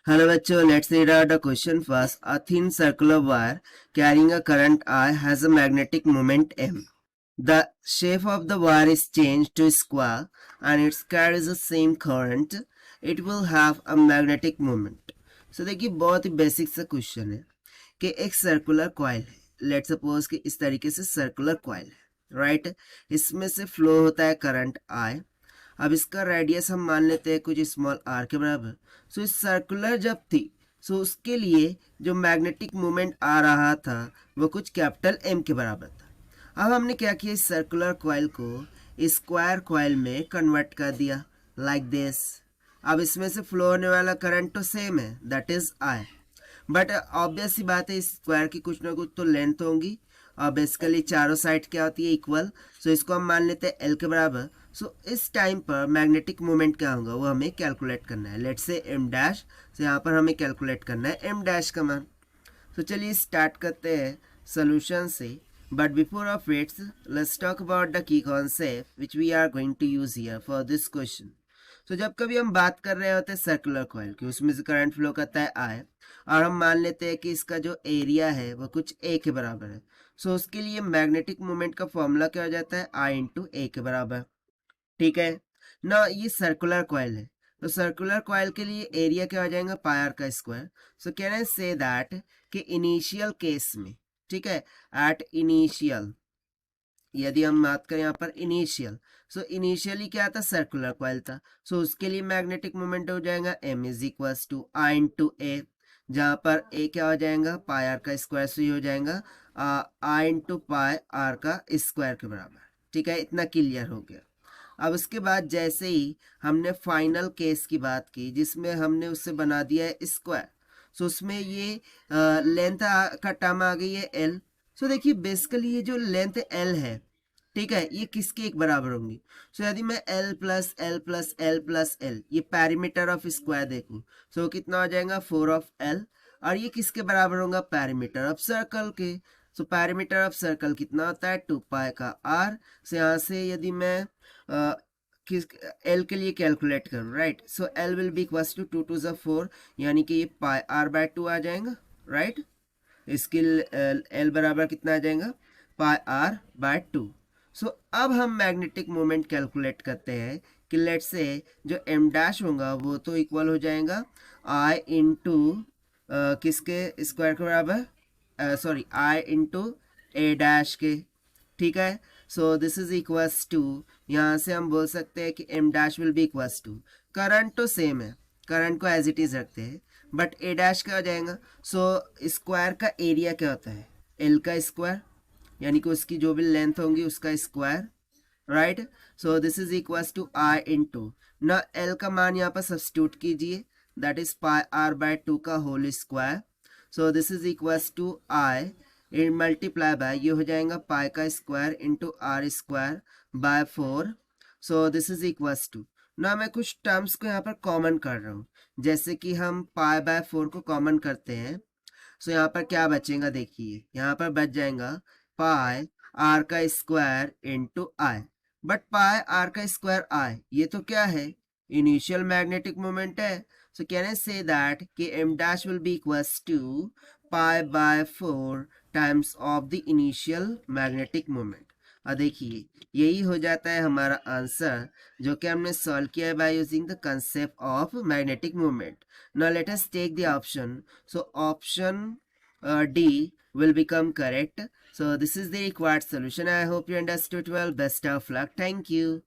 Hello bachcho, let's read out the question first. A thin circular wire carrying a current I has a magnetic moment M. The shape of the wire is changed to square and it carries the same current. It will have a magnetic moment. So देखिए बहुत ही basic सा question है कि एक circular coil है. Let suppose कि इस तरीके से सर्कुलर कॉइल है, राइट. इसमें से फ्लो होता है करंट आई. अब इसका रेडियस हम मान लेते हैं कुछ स्मॉल आर के बराबर. सो इस सर्कुलर जब थी सो उसके लिए जो मैग्नेटिक मोमेंट आ रहा था वो कुछ कैपिटल एम के बराबर था. अब हमने क्या किया, इस सर्कुलर कॉइल को स्क्वायर कॉइल में कन्वर्ट कर दिया लाइक दिस. अब इसमें से फ्लो होने वाला करंट तो सेम है, that is I. But obvious सी बात है, इस स्क्वायर की कुछ ना कुछ तो लेंथ होंगी और बेसिकली चारों साइड क्या होती है, इक्वल. सो इसको हम मान लेते हैं एल के बराबर. सो इस टाइम पर मैग्नेटिक मोमेंट क्या होगा वो हमें कैलकुलेट करना है. Let's say M dash. सो यहाँ पर हमें कैलकुलेट करना है एम डैश का मान. तो चलिए स्टार्ट करते हैं सोल्यूशन से. But before of it's let's talk about the key concept which we are going to use here for this question. तो जब कभी हम बात कर रहे होते हैं सर्कुलर कॉइल की, उसमें से करंट फ्लो करता है आई और हम मान लेते हैं कि इसका जो एरिया है वो कुछ ए के बराबर है. सो उसके लिए मैग्नेटिक मोमेंट का फॉर्मूला क्या हो जाता है, आई इंटू ए के बराबर. ठीक है ना. ये सर्कुलर कॉइल है तो सर्कुलर कॉइल के लिए एरिया क्या हो जाएगा, पाई आर का square. So can I say that कि इनिशियल केस में, ठीक है, एट इनिशियल, यदि हम बात करें यहाँ पर इनिशियल, सो इनिशियली क्या था, सर्कुलर कॉइल था. सो उसके लिए मैग्नेटिक मोमेंट हो जाएगा M is equals to I into A, जहाँ पर ए क्या हो जाएगा, पाई आर का स्क्वायर. से हो जाएगा आई इंटू पाई आर का स्क्वायर के बराबर. ठीक है, इतना क्लियर हो गया. अब उसके बाद जैसे ही हमने फाइनल केस की बात की जिसमें हमने उससे बना दिया है स्क्वायर, सो उसमें ये लेंथ का टर्म आ गई है एल. सो देखिए बेसिकली ये जो लेंथ एल है, ठीक है, ये किसके एक बराबर होंगी. सो यदि मैं L plus L plus L plus L ये पैरीमीटर ऑफ स्क्वायर देखूं, सो कितना हो जाएगा, 4 ऑफ एल. और ये किसके बराबर होगा, पैरीमीटर ऑफ सर्कल के. सो पैरीमीटर ऑफ सर्कल कितना होता है, 2 पाई का आर. सो यहाँ से यदि मैं किस एल के लिए कैलकुलेट करूँ, right. So L will be equals to 2 to 4, यानी कि ये पाई आर बाय 2 आ जाएगा, राइट. इसके एल बराबर कितना आ जाएगा, पाई आर बाय 2. सो अब हम मैग्नेटिक मोमेंट कैलकुलेट करते हैं कि लेट से जो एम डैश होगा वो तो इक्वल हो जाएगा आई इंटू किसके स्क्वायर के बराबर, sorry I into a dash के. ठीक है. So this is equals to, यहाँ से हम बोल सकते हैं कि M dash will be equals to, current तो सेम है, करंट को एज इट इज रखते हैं, बट ए डैश क्या हो जाएगा. सो स्क्वायर का एरिया क्या होता है, एल का स्क्वायर, यानी कि उसकी जो भी लेंथ होंगी उसका square, right. So this is equals to I into ना एल का मान यहाँ पर सब्स्टिट्यूट कीजिए, that is pi R by 2 का whole square. So this is equals to I in multiply by, ये हो जाएगा पाई का square into R square by 4. So this is equals to ना, मैं कुछ टर्म्स को यहाँ पर कॉमन कर रहा हूँ, जैसे कि हम पाई बाय 4 को कॉमन करते हैं. सो यहाँ पर क्या बचेगा, देखिए यहाँ पर बच जाएगा पाई आर का square into I. But pi R का स्क्वायर आई ये तो क्या है, इनिशियल मैग्नेटिक मोमेंट है. So can I say that कि M dash will be equals to pi by 4 times of the initial magnetic moment. और देखिए यही हो जाता है हमारा आंसर जो कि हमने सॉल्व किया है by using the concept of magnetic moment. Now let us take the option. So option D will become correct. So this is the required solution. I hope you understood well. Best of luck. Thank you.